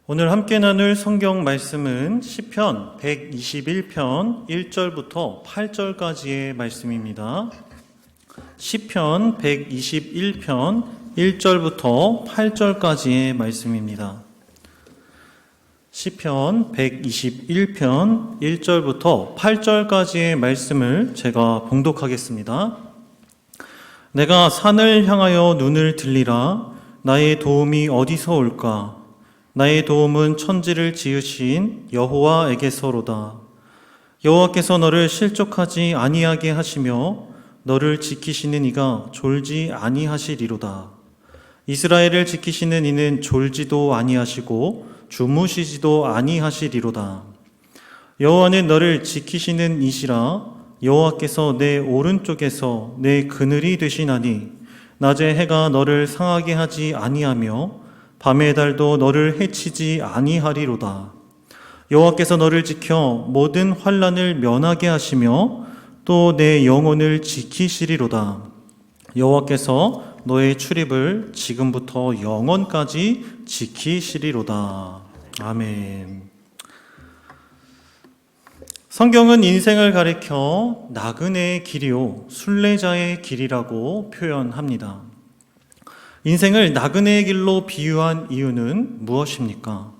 오늘 함께 나눌 성경 말씀은 시편 121편 1절부터 8절까지의 말씀입니다. 시편 121편 1절부터 8절까지의 말씀입니다. 시편 121편 1절부터 8절까지의 말씀을 제가 봉독하겠습니다. 내가 산을 향하여 눈을 들리라. 나의 도움이 어디서 올까? 나의 도움은 천지를 지으신 여호와에게서로다. 여호와께서 너를 실족하지 아니하게 하시며 너를 지키시는 이가 졸지 아니하시리로다. 이스라엘을 지키시는 이는 졸지도 아니하시고 주무시지도 아니하시리로다. 여호와는 너를 지키시는 이시라. 여호와께서 내 오른쪽에서 내 그늘이 되시나니 낮에 해가 너를 상하게 하지 아니하며 밤의 달도 너를 해치지 아니하리로다. 여호와께서 너를 지켜 모든 환난을 면하게 하시며 또 내 영혼을 지키시리로다. 여호와께서 너의 출입을 지금부터 영원까지 지키시리로다. 아멘. 성경은 인생을 가리켜 나그네의 길이요 순례자의 길이라고 표현합니다. 인생을 나그네의 길로 비유한 이유는 무엇입니까?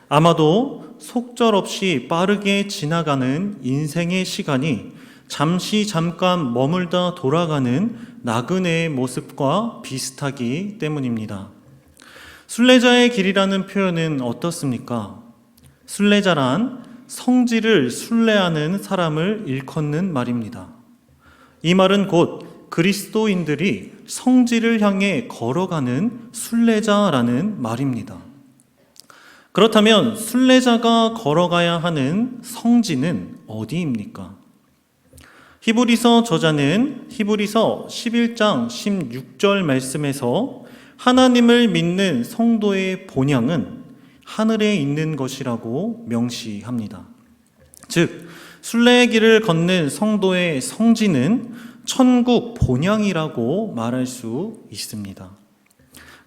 아마도 속절없이 빠르게 지나가는 인생의 시간이 잠깐 머물다 돌아가는 나그네의 모습과 비슷하기 때문입니다. 순례자의 길이라는 표현은 어떻습니까? 순례자란 성지를 순례하는 사람을 일컫는 말입니다. 이 말은 곧 그리스도인들이 성지를 향해 걸어가는 순례자라는 말입니다. 그렇다면 순례자가 걸어가야 하는 성지는 어디입니까? 히브리서 저자는 히브리서 11장 16절 말씀에서 하나님을 믿는 성도의 본향은 하늘에 있는 것이라고 명시합니다. 즉, 순례의 길을 걷는 성도의 성지는 천국 본향이라고 말할 수 있습니다.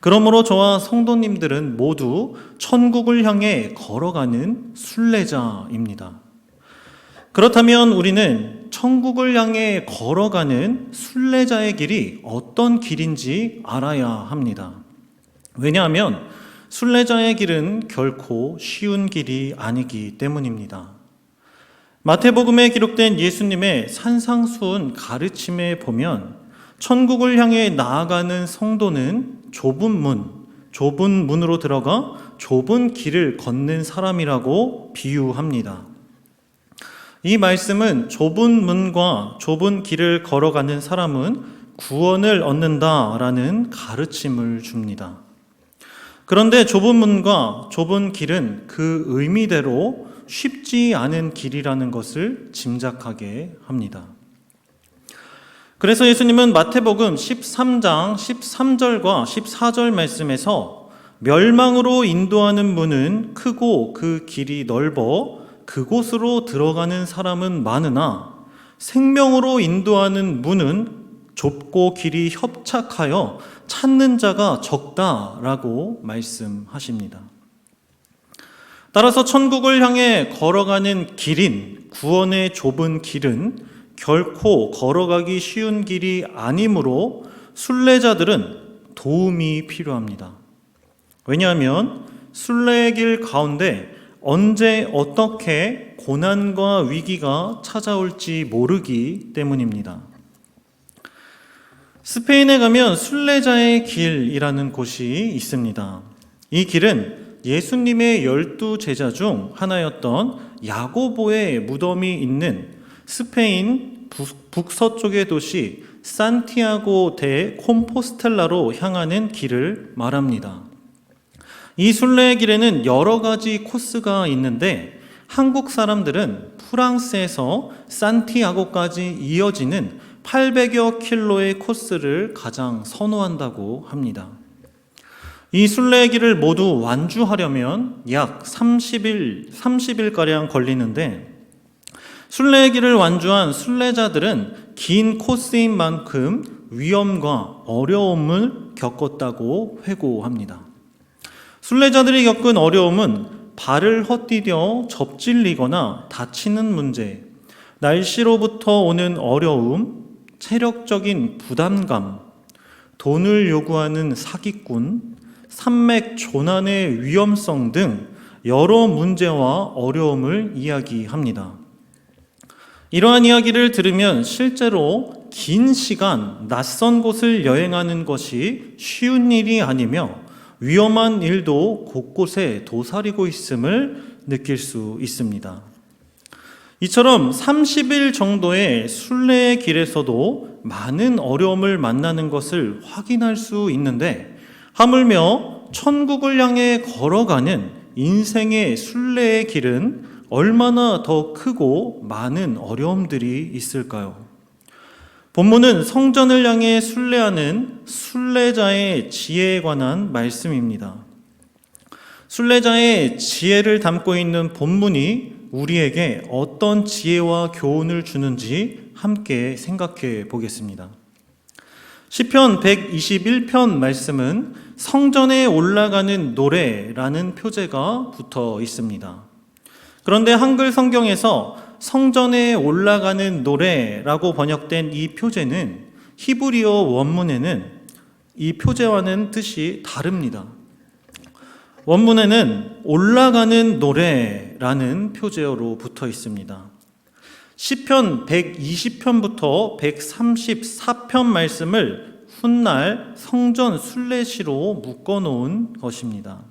그러므로 저와 성도님들은 모두 천국을 향해 걸어가는 순례자입니다. 그렇다면 우리는 천국을 향해 걸어가는 순례자의 길이 어떤 길인지 알아야 합니다. 왜냐하면 순례자의 길은 결코 쉬운 길이 아니기 때문입니다. 마태복음에 기록된 예수님의 산상수훈 가르침에 보면 천국을 향해 나아가는 성도는 좁은 문으로 들어가 좁은 길을 걷는 사람이라고 비유합니다. 이 말씀은 좁은 문과 좁은 길을 걸어가는 사람은 구원을 얻는다라는 가르침을 줍니다. 그런데 좁은 문과 좁은 길은 그 의미대로 쉽지 않은 길이라는 것을 짐작하게 합니다. 그래서 예수님은 마태복음 13장 13절과 14절 말씀에서 멸망으로 인도하는 문은 크고 그 길이 넓어 그곳으로 들어가는 사람은 많으나 생명으로 인도하는 문은 좁고 길이 협착하여 찾는 자가 적다라고 말씀하십니다. 따라서 천국을 향해 걸어가는 길인 구원의 좁은 길은 결코 걸어가기 쉬운 길이 아니므로 순례자들은 도움이 필요합니다. 왜냐하면 순례의 길 가운데 언제 어떻게 고난과 위기가 찾아올지 모르기 때문입니다. 스페인에 가면 순례자의 길이라는 곳이 있습니다. 이 길은 예수님의 12제자 중 하나였던 야고보의 무덤이 있는 스페인 북서쪽의 도시 산티아고 데 콤포스텔라로 향하는 길을 말합니다. 이 순례의 길에는 여러 가지 코스가 있는데 한국 사람들은 프랑스에서 산티아고까지 이어지는 800여 킬로의 코스를 가장 선호한다고 합니다. 이 순례의 길을 모두 완주하려면 약 30일가량 걸리는데 순례의 길을 완주한 순례자들은 긴 코스인 만큼 위험과 어려움을 겪었다고 회고합니다. 순례자들이 겪은 어려움은 발을 헛디뎌 접질리거나 다치는 문제, 날씨로부터 오는 어려움, 체력적인 부담감, 돈을 요구하는 사기꾼, 산맥 조난의 위험성 등 여러 문제와 어려움을 이야기합니다. 이러한 이야기를 들으면 실제로 긴 시간 낯선 곳을 여행하는 것이 쉬운 일이 아니며 위험한 일도 곳곳에 도사리고 있음을 느낄 수 있습니다. 이처럼 30일 정도의 순례의 길에서도 많은 어려움을 만나는 것을 확인할 수 있는데, 하물며 천국을 향해 걸어가는 인생의 순례의 길은 얼마나 더 크고 많은 어려움들이 있을까요? 본문은 성전을 향해 순례하는 순례자의 지혜에 관한 말씀입니다. 순례자의 지혜를 담고 있는 본문이 우리에게 어떤 지혜와 교훈을 주는지 함께 생각해 보겠습니다. 시편 121편 말씀은 성전에 올라가는 노래라는 표제가 붙어 있습니다. 그런데 한글 성경에서 성전에 올라가는 노래라고 번역된 이 표제는 히브리어 원문에는 이 표제와는 뜻이 다릅니다. 원문에는 올라가는 노래라는 표제어로 붙어 있습니다. 시편 120편부터 134편 말씀을 훗날 성전 순례시로 묶어놓은 것입니다.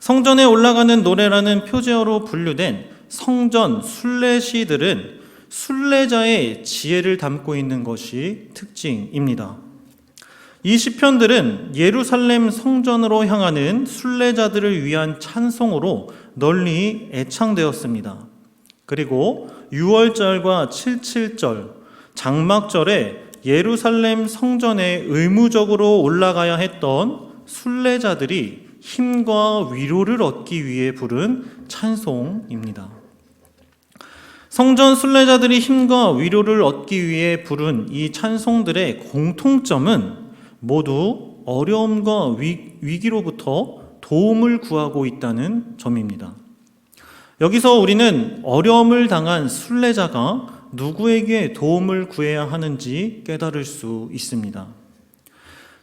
성전에 올라가는 노래라는 표제어로 분류된 성전 순례시들은 순례자의 지혜를 담고 있는 것이 특징입니다. 이 시편들은 예루살렘 성전으로 향하는 순례자들을 위한 찬송으로 널리 애창되었습니다. 그리고 6월절과 77절, 장막절에 예루살렘 성전에 의무적으로 올라가야 했던 순례자들이 힘과 위로를 얻기 위해 부른 찬송입니다. 성전 순례자들이 힘과 위로를 얻기 위해 부른 이 찬송들의 공통점은 모두 어려움과 위기로부터 도움을 구하고 있다는 점입니다. 여기서 우리는 어려움을 당한 순례자가 누구에게 도움을 구해야 하는지 깨달을 수 있습니다.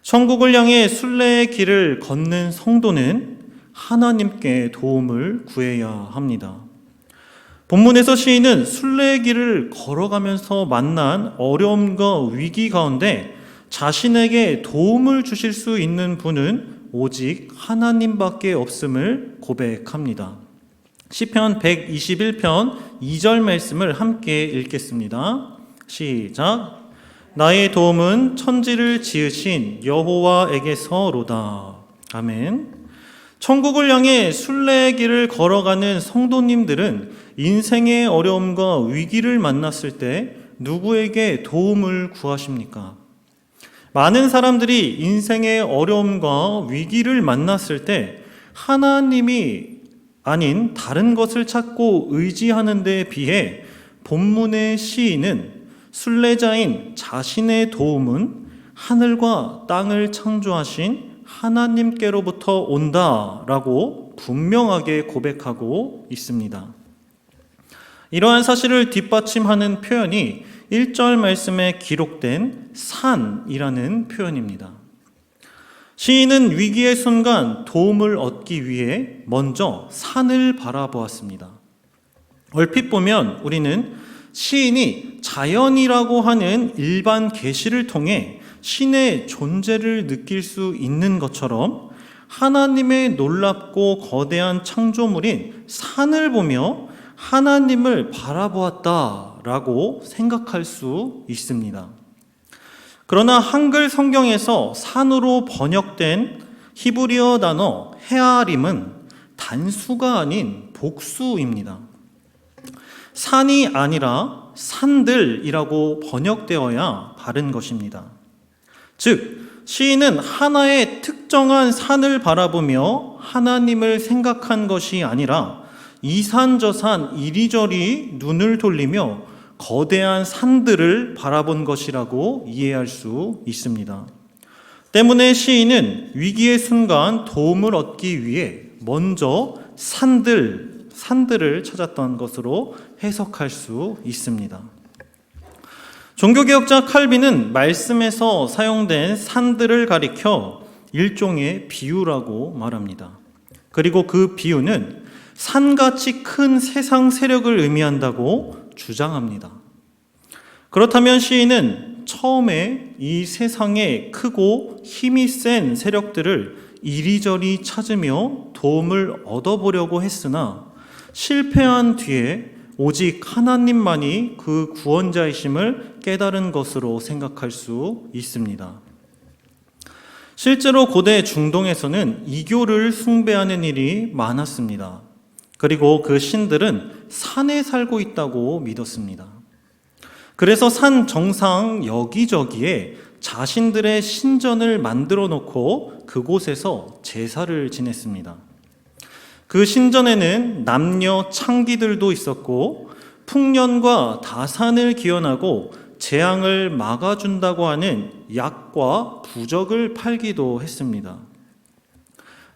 천국을 향해 순례의 길을 걷는 성도는 하나님께 도움을 구해야 합니다. 본문에서 시인은 순례의 길을 걸어가면서 만난 어려움과 위기 가운데 자신에게 도움을 주실 수 있는 분은 오직 하나님밖에 없음을 고백합니다. 시편 121편 2절 말씀을 함께 읽겠습니다. 시작. 나의 도움은 천지를 지으신 여호와에게서로다. 아멘. 천국을 향해 순례의 길을 걸어가는 성도님들은 인생의 어려움과 위기를 만났을 때 누구에게 도움을 구하십니까? 많은 사람들이 인생의 어려움과 위기를 만났을 때 하나님이 아닌 다른 것을 찾고 의지하는 데 비해 본문의 시인은 순례자인 자신의 도움은 하늘과 땅을 창조하신 하나님께로부터 온다라고 분명하게 고백하고 있습니다. 이러한 사실을 뒷받침하는 표현이 1절 말씀에 기록된 산이라는 표현입니다. 시인은 위기의 순간 도움을 얻기 위해 먼저 산을 바라보았습니다. 얼핏 보면 우리는 시인이 자연이라고 하는 일반 계시를 통해 신의 존재를 느낄 수 있는 것처럼 하나님의 놀랍고 거대한 창조물인 산을 보며 하나님을 바라보았다라고 생각할 수 있습니다. 그러나 한글 성경에서 산으로 번역된 히브리어 단어 헤아림은 단수가 아닌 복수입니다. 산이 아니라 산들이라고 번역되어야 바른 것입니다. 즉, 시인은 하나의 특정한 산을 바라보며 하나님을 생각한 것이 아니라 이산저산 이리저리 눈을 돌리며 거대한 산들을 바라본 것이라고 이해할 수 있습니다. 때문에 시인은 위기의 순간 도움을 얻기 위해 먼저 산들을 찾았던 것으로 해석할 수 있습니다. 종교개혁자 칼빈은 말씀에서 사용된 산들을 가리켜 일종의 비유라고 말합니다. 그리고 그 비유는 산같이 큰 세상 세력을 의미한다고 주장합니다. 그렇다면 시인은 처음에 이 세상에 크고 힘이 센 세력들을 이리저리 찾으며 도움을 얻어보려고 했으나 실패한 뒤에 오직 하나님만이 그 구원자이심을 깨달은 것으로 생각할 수 있습니다. 실제로 고대 중동에서는 이교를 숭배하는 일이 많았습니다. 그리고 그 신들은 산에 살고 있다고 믿었습니다. 그래서 산 정상 여기저기에 자신들의 신전을 만들어 놓고 그곳에서 제사를 지냈습니다. 그 신전에는 남녀 창기들도 있었고 풍년과 다산을 기원하고 재앙을 막아준다고 하는 약과 부적을 팔기도 했습니다.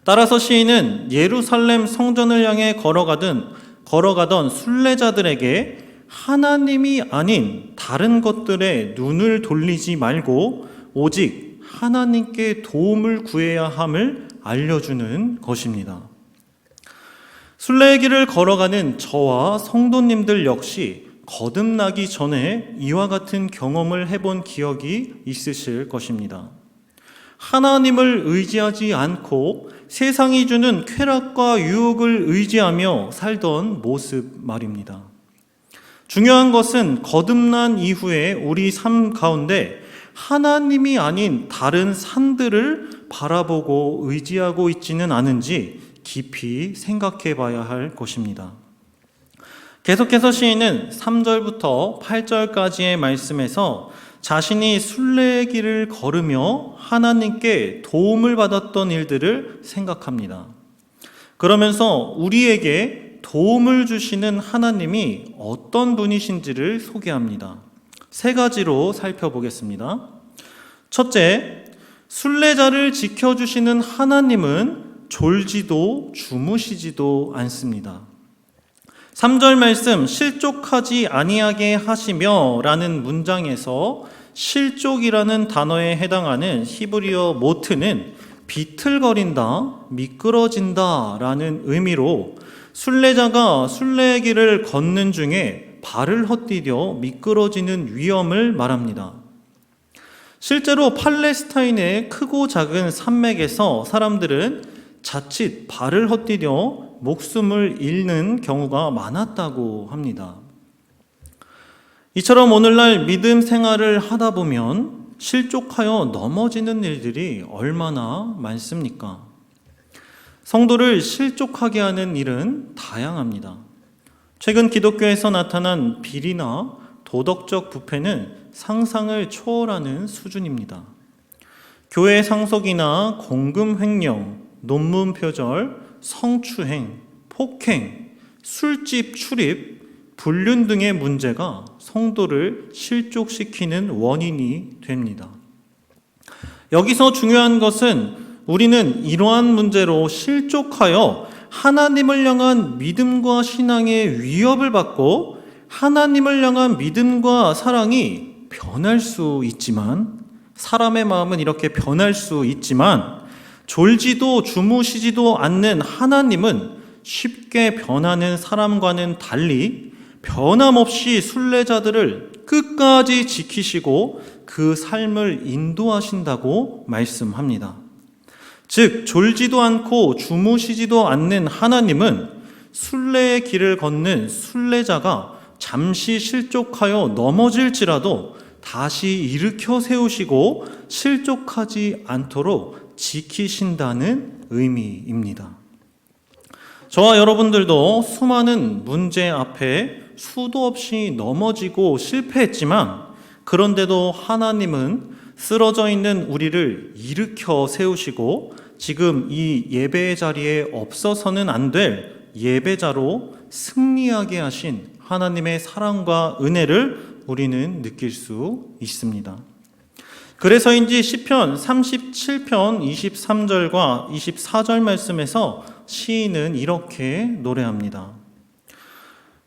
따라서 시인은 예루살렘 성전을 향해 걸어가던 순례자들에게 하나님이 아닌 다른 것들에 눈을 돌리지 말고 오직 하나님께 도움을 구해야 함을 알려주는 것입니다. 순례의 길을 걸어가는 저와 성도님들 역시 거듭나기 전에 이와 같은 경험을 해본 기억이 있으실 것입니다. 하나님을 의지하지 않고 세상이 주는 쾌락과 유혹을 의지하며 살던 모습 말입니다. 중요한 것은 거듭난 이후에 우리 삶 가운데 하나님이 아닌 다른 산들을 바라보고 의지하고 있지는 않은지 깊이 생각해 봐야 할 것입니다. 계속해서 시인은 3절부터 8절까지의 말씀에서 자신이 순례의 길을 걸으며 하나님께 도움을 받았던 일들을 생각합니다. 그러면서 우리에게 도움을 주시는 하나님이 어떤 분이신지를 소개합니다. 3가지로 살펴보겠습니다. 첫째, 순례자를 지켜주시는 하나님은 졸지도 주무시지도 않습니다. 3절 말씀 실족하지 아니하게 하시며 라는 문장에서 실족이라는 단어에 해당하는 히브리어 모트는 비틀거린다, 미끄러진다 라는 의미로 순례자가 순례의 길을 걷는 중에 발을 헛디뎌 미끄러지는 위험을 말합니다. 실제로 팔레스타인의 크고 작은 산맥에서 사람들은 자칫 발을 헛디뎌 목숨을 잃는 경우가 많았다고 합니다. 이처럼 오늘날 믿음 생활을 하다 보면 실족하여 넘어지는 일들이 얼마나 많습니까? 성도를 실족하게 하는 일은 다양합니다. 최근 기독교에서 나타난 비리나 도덕적 부패는 상상을 초월하는 수준입니다. 교회 상속이나 공금 횡령, 논문 표절, 성추행, 폭행, 술집 출입, 불륜 등의 문제가 성도를 실족시키는 원인이 됩니다. 여기서 중요한 것은 우리는 이러한 문제로 실족하여 하나님을 향한 믿음과 신앙의 위협을 받고 하나님을 향한 믿음과 사랑이 변할 수 있지만, 사람의 마음은 이렇게 변할 수 있지만 졸지도 주무시지도 않는 하나님은 쉽게 변하는 사람과는 달리 변함없이 순례자들을 끝까지 지키시고 그 삶을 인도하신다고 말씀합니다. 즉 졸지도 않고 주무시지도 않는 하나님은 순례의 길을 걷는 순례자가 잠시 실족하여 넘어질지라도 다시 일으켜 세우시고 실족하지 않도록 지키신다는 의미입니다. 저와 여러분들도 수많은 문제 앞에 수도 없이 넘어지고 실패했지만, 그런데도 하나님은 쓰러져 있는 우리를 일으켜 세우시고 지금 이 예배의 자리에 없어서는 안 될 예배자로 승리하게 하신 하나님의 사랑과 은혜를 우리는 느낄 수 있습니다. 그래서인지 시편 37편 23절과 24절 말씀에서 시인은 이렇게 노래합니다.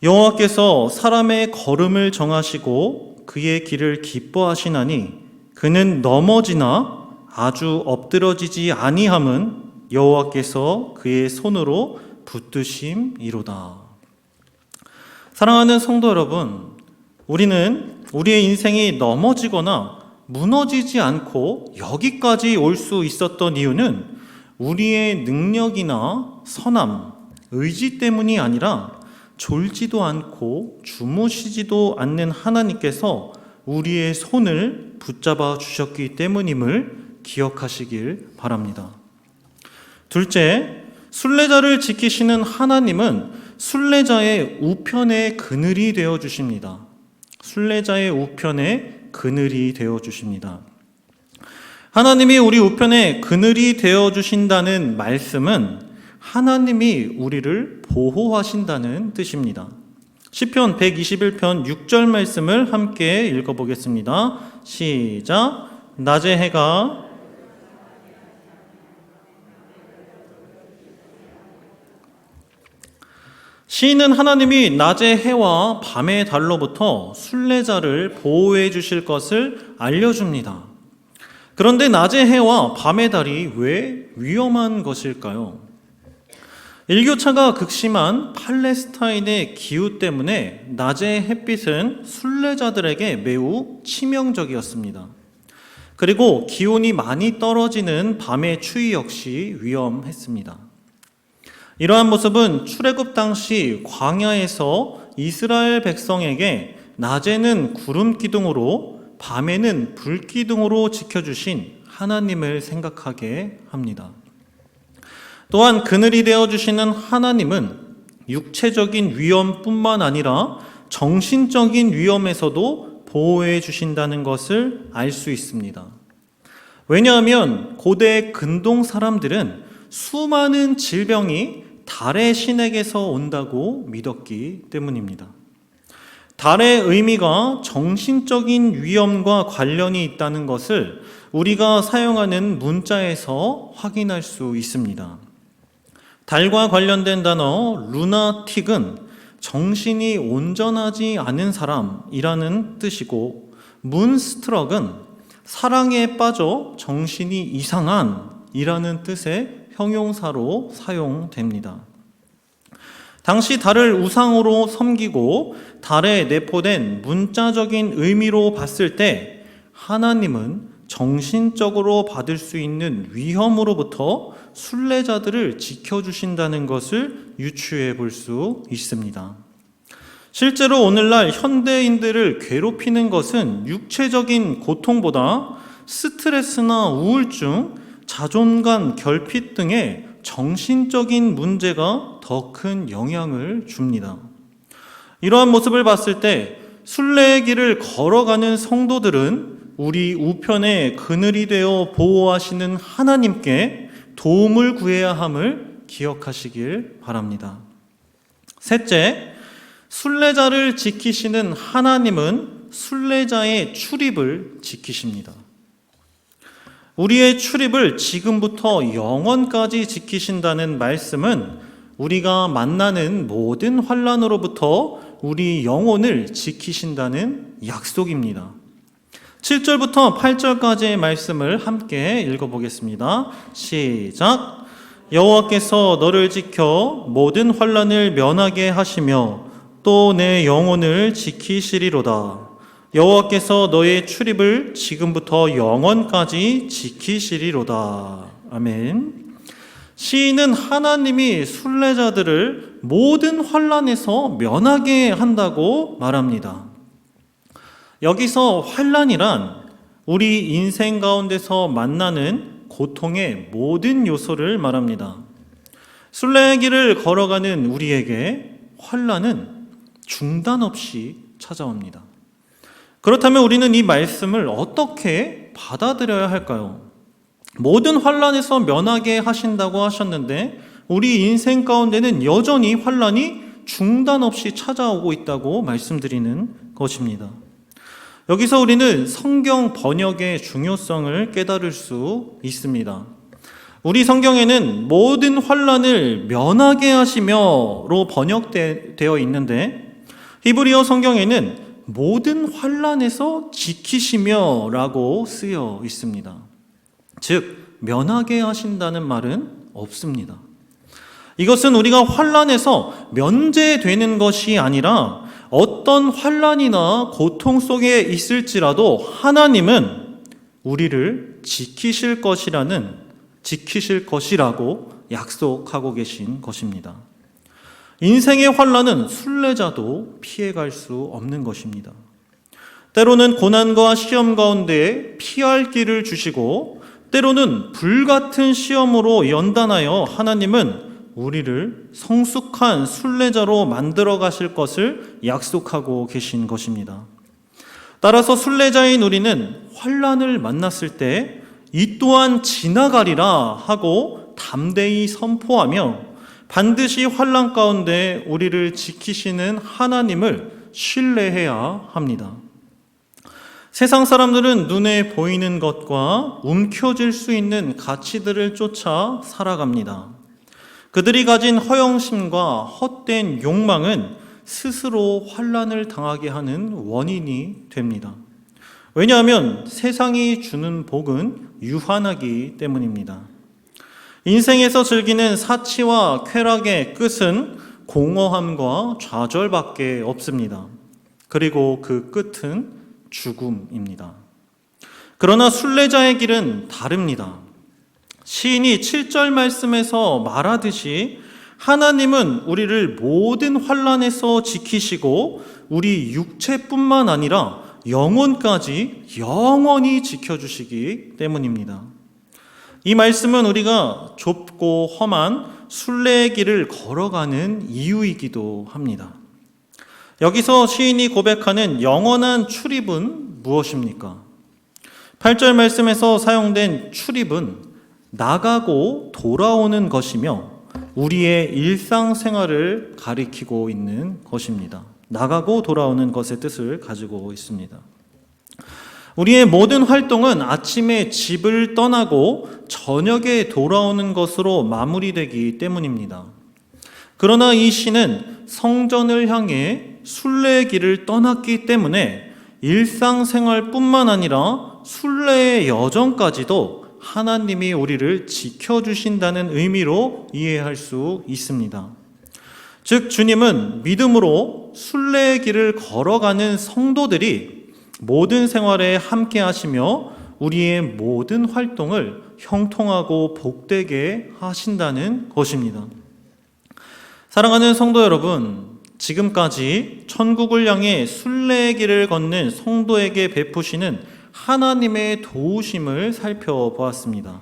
여호와께서 사람의 걸음을 정하시고 그의 길을 기뻐하시나니 그는 넘어지나 아주 엎드러지지 아니함은 여호와께서 그의 손으로 붙드심이로다. 사랑하는 성도 여러분, 우리는 우리의 인생이 넘어지거나 무너지지 않고 여기까지 올 수 있었던 이유는 우리의 능력이나 선함, 의지 때문이 아니라 졸지도 않고 주무시지도 않는 하나님께서 우리의 손을 붙잡아 주셨기 때문임을 기억하시길 바랍니다. 둘째, 순례자를 지키시는 하나님은 순례자의 우편의 그늘이 되어 주십니다. 순례자의 우편의 그늘이 되어 주십니다. 하나님이 우리 우편의 그늘이 되어 주신다는 말씀은 하나님이 우리를 보호하신다는 뜻입니다. 시편 121편 6절 말씀을 함께 읽어보겠습니다. 시작. 낮의 해가 시인은 하나님이 낮의 해와 밤의 달로부터 순례자를 보호해 주실 것을 알려줍니다. 그런데 낮의 해와 밤의 달이 왜 위험한 것일까요? 일교차가 극심한 팔레스타인의 기후 때문에 낮의 햇빛은 순례자들에게 매우 치명적이었습니다. 그리고 기온이 많이 떨어지는 밤의 추위 역시 위험했습니다. 이러한 모습은 출애굽 당시 광야에서 이스라엘 백성에게 낮에는 구름 기둥으로 밤에는 불 기둥으로 지켜주신 하나님을 생각하게 합니다. 또한 그늘이 되어주시는 하나님은 육체적인 위험뿐만 아니라 정신적인 위험에서도 보호해 주신다는 것을 알 수 있습니다. 왜냐하면 고대 근동 사람들은 수많은 질병이 달의 신에게서 온다고 믿었기 때문입니다. 달의 의미가 정신적인 위험과 관련이 있다는 것을 우리가 사용하는 문자에서 확인할 수 있습니다. 달과 관련된 단어 루나틱은 정신이 온전하지 않은 사람이라는 뜻이고, 문스트럭은 사랑에 빠져 정신이 이상한이라는 뜻의 형용사로 사용됩니다. 당시 달을 우상으로 섬기고 달에 내포된 문자적인 의미로 봤을 때 하나님은 정신적으로 받을 수 있는 위험으로부터 순례자들을 지켜주신다는 것을 유추해 볼 수 있습니다. 실제로 오늘날 현대인들을 괴롭히는 것은 육체적인 고통보다 스트레스나 우울증, 자존감 결핍 등의 정신적인 문제가 더 큰 영향을 줍니다. 이러한 모습을 봤을 때 순례의 길을 걸어가는 성도들은 우리 우편의 그늘이 되어 보호하시는 하나님께 도움을 구해야 함을 기억하시길 바랍니다. 셋째, 순례자를 지키시는 하나님은 순례자의 출입을 지키십니다. 우리의 출입을 지금부터 영원까지 지키신다는 말씀은 우리가 만나는 모든 환난으로부터 우리 영혼을 지키신다는 약속입니다. 7절부터 8절까지의 말씀을 함께 읽어보겠습니다. 시작. 여호와께서 너를 지켜 모든 환난을 면하게 하시며 또 내 영혼을 지키시리로다. 여호와께서 너의 출입을 지금부터 영원까지 지키시리로다. 아멘. 시인은 하나님이 순례자들을 모든 환난에서 면하게 한다고 말합니다. 여기서 환난이란 우리 인생 가운데서 만나는 고통의 모든 요소를 말합니다. 순례의 길을 걸어가는 우리에게 환난은 중단 없이 찾아옵니다. 그렇다면 우리는 이 말씀을 어떻게 받아들여야 할까요? 모든 환난에서 면하게 하신다고 하셨는데 우리 인생 가운데는 여전히 환난이 중단 없이 찾아오고 있다고 말씀드리는 것입니다. 여기서 우리는 성경 번역의 중요성을 깨달을 수 있습니다. 우리 성경에는 모든 환난을 면하게 하시며로 번역되어 있는데 히브리어 성경에는 모든 환난에서 지키시며라고 쓰여 있습니다. 즉 면하게 하신다는 말은 없습니다. 이것은 우리가 환난에서 면제되는 것이 아니라 어떤 환난이나 고통 속에 있을지라도 하나님은 우리를 지키실 것이라고 약속하고 계신 것입니다. 인생의 환난은 순례자도 피해갈 수 없는 것입니다. 때로는 고난과 시험 가운데 피할 길을 주시고 때로는 불같은 시험으로 연단하여 하나님은 우리를 성숙한 순례자로 만들어 가실 것을 약속하고 계신 것입니다. 따라서 순례자인 우리는 환난을 만났을 때 이 또한 지나가리라 하고 담대히 선포하며 반드시 환난 가운데 우리를 지키시는 하나님을 신뢰해야 합니다. 세상 사람들은 눈에 보이는 것과 움켜쥘 수 있는 가치들을 쫓아 살아갑니다. 그들이 가진 허영심과 헛된 욕망은 스스로 환난을 당하게 하는 원인이 됩니다. 왜냐하면 세상이 주는 복은 유한하기 때문입니다. 인생에서 즐기는 사치와 쾌락의 끝은 공허함과 좌절밖에 없습니다. 그리고 그 끝은 죽음입니다. 그러나 순례자의 길은 다릅니다. 시인이 7절 말씀에서 말하듯이 하나님은 우리를 모든 환난에서 지키시고 우리 육체뿐만 아니라 영혼까지 영원히 지켜주시기 때문입니다. 이 말씀은 우리가 좁고 험한 순례의 길을 걸어가는 이유이기도 합니다. 여기서 시인이 고백하는 영원한 출입은 무엇입니까? 8절 말씀에서 사용된 출입은 나가고 돌아오는 것이며 우리의 일상생활을 가리키고 있는 것입니다. 나가고 돌아오는 것의 뜻을 가지고 있습니다. 우리의 모든 활동은 아침에 집을 떠나고 저녁에 돌아오는 것으로 마무리되기 때문입니다. 그러나 이 시는 성전을 향해 순례의 길을 떠났기 때문에 일상생활뿐만 아니라 순례의 여정까지도 하나님이 우리를 지켜주신다는 의미로 이해할 수 있습니다. 즉 주님은 믿음으로 순례의 길을 걸어가는 성도들이 모든 생활에 함께 하시며 우리의 모든 활동을 형통하고 복되게 하신다는 것입니다. 사랑하는 성도 여러분, 지금까지 천국을 향해 순례의 길을 걷는 성도에게 베푸시는 하나님의 도우심을 살펴보았습니다.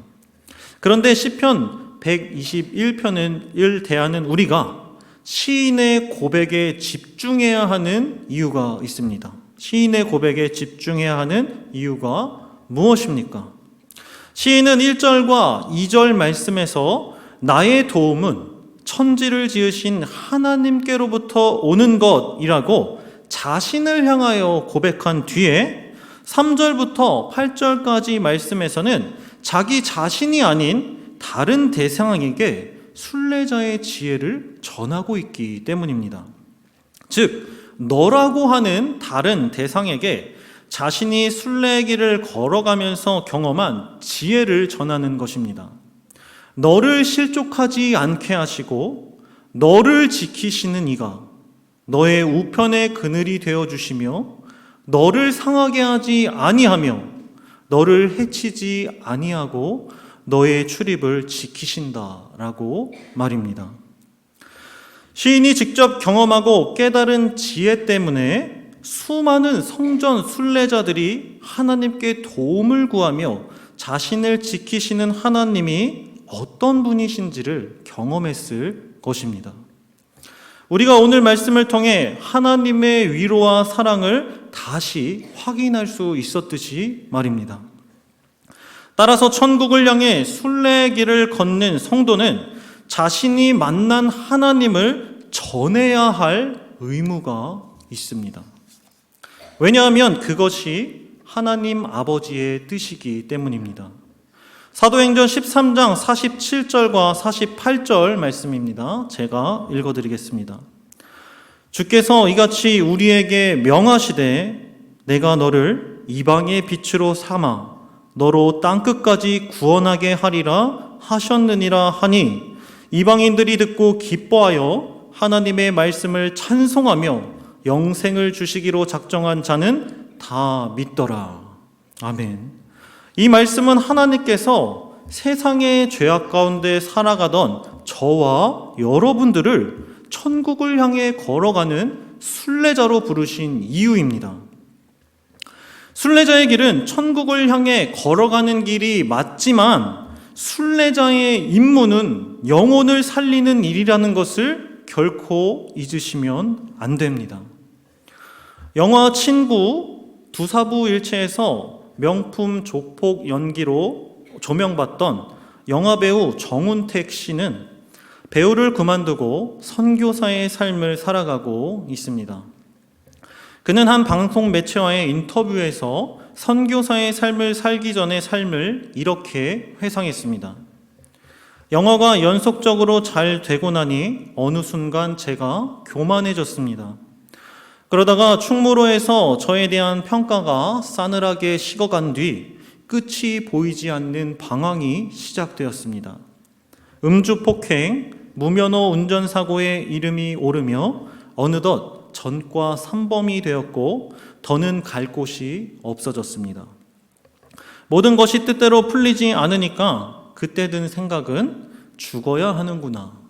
그런데 시편 121편을 대하는 우리가 시인의 고백에 집중해야 하는 이유가 있습니다. 시인의 고백에 집중해야 하는 이유가 무엇입니까? 시인은 1절과 2절 말씀에서 나의 도움은 천지를 지으신 하나님께로부터 오는 것이라고 자신을 향하여 고백한 뒤에 3절부터 8절까지 말씀에서는 자기 자신이 아닌 다른 대상에게 순례자의 지혜를 전하고 있기 때문입니다. 즉 너라고 하는 다른 대상에게 자신이 순례의 길을 걸어가면서 경험한 지혜를 전하는 것입니다. 너를 실족하지 않게 하시고 너를 지키시는 이가 너의 우편의 그늘이 되어주시며 너를 상하게 하지 아니하며 너를 해치지 아니하고 너의 출입을 지키신다라고 말입니다. 시인이 직접 경험하고 깨달은 지혜 때문에 수많은 성전 순례자들이 하나님께 도움을 구하며 자신을 지키시는 하나님이 어떤 분이신지를 경험했을 것입니다. 우리가 오늘 말씀을 통해 하나님의 위로와 사랑을 다시 확인할 수 있었듯이 말입니다. 따라서 천국을 향해 순례의 길을 걷는 성도는 자신이 만난 하나님을 전해야 할 의무가 있습니다. 왜냐하면 그것이 하나님 아버지의 뜻이기 때문입니다. 사도행전 13장 47절과 48절 말씀입니다. 제가 읽어드리겠습니다. 주께서 이같이 우리에게 명하시되 내가 너를 이방의 빛으로 삼아 너로 땅끝까지 구원하게 하리라 하셨느니라 하니 이방인들이 듣고 기뻐하여 하나님의 말씀을 찬송하며 영생을 주시기로 작정한 자는 다 믿더라. 아멘. 이 말씀은 하나님께서 세상의 죄악 가운데 살아가던 저와 여러분들을 천국을 향해 걸어가는 순례자로 부르신 이유입니다. 순례자의 길은 천국을 향해 걸어가는 길이 맞지만 순례자의 임무는 영혼을 살리는 일이라는 것을 결코 잊으시면 안 됩니다. 영화 친구 두사부일체에서 명품 조폭 연기로 조명받던 영화배우 정운택 씨는 배우를 그만두고 선교사의 삶을 살아가고 있습니다. 그는 한 방송 매체와의 인터뷰에서 선교사의 삶을 살기 전의 삶을 이렇게 회상했습니다. 영화가 연속적으로 잘 되고 나니 어느 순간 제가 교만해졌습니다. 그러다가 충무로에서 저에 대한 평가가 싸늘하게 식어간 뒤 끝이 보이지 않는 방황이 시작되었습니다. 음주 폭행, 무면허 운전사고에 이름이 오르며 어느덧 전과 3범이 되었고 더는 갈 곳이 없어졌습니다. 모든 것이 뜻대로 풀리지 않으니까 그때 든 생각은 죽어야 하는구나.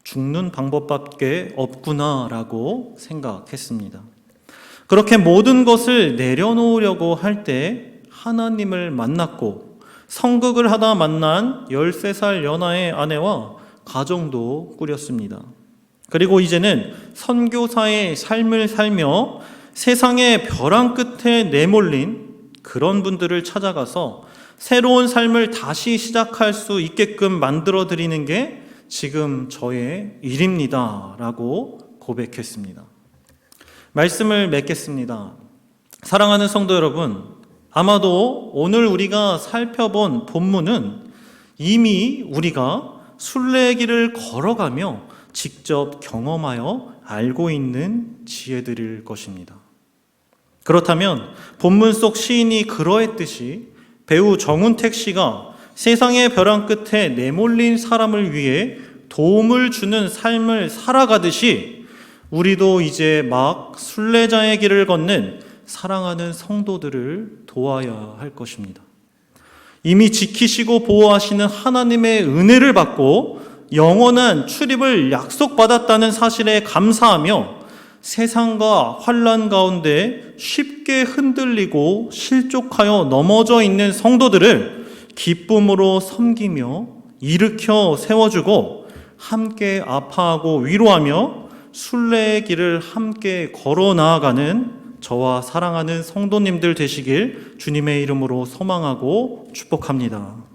죽는 방법밖에 없구나라고 생각했습니다. 그렇게 모든 것을 내려놓으려고 할 때 하나님을 만났고 성극을 하다 만난 13살 연하의 아내와 가정도 꾸렸습니다. 그리고 이제는 선교사의 삶을 살며 세상의 벼랑 끝에 내몰린 그런 분들을 찾아가서 새로운 삶을 다시 시작할 수 있게끔 만들어 드리는 게 지금 저의 일입니다 라고 고백했습니다. 말씀을 맺겠습니다. 사랑하는 성도 여러분, 아마도 오늘 우리가 살펴본 본문은 이미 우리가 순례길을 걸어가며 직접 경험하여 알고 있는 지혜들일 것입니다. 그렇다면 본문 속 시인이 그러했듯이 배우 정운택 씨가 세상의 벼랑 끝에 내몰린 사람을 위해 도움을 주는 삶을 살아가듯이 우리도 이제 막 순례자의 길을 걷는 사랑하는 성도들을 도와야 할 것입니다. 이미 지키시고 보호하시는 하나님의 은혜를 받고 영원한 출입을 약속받았다는 사실에 감사하며 세상과 환난 가운데 쉽게 흔들리고 실족하여 넘어져 있는 성도들을 기쁨으로 섬기며 일으켜 세워주고 함께 아파하고 위로하며 순례의 길을 함께 걸어 나아가는 저와 사랑하는 성도님들 되시길 주님의 이름으로 소망하고 축복합니다.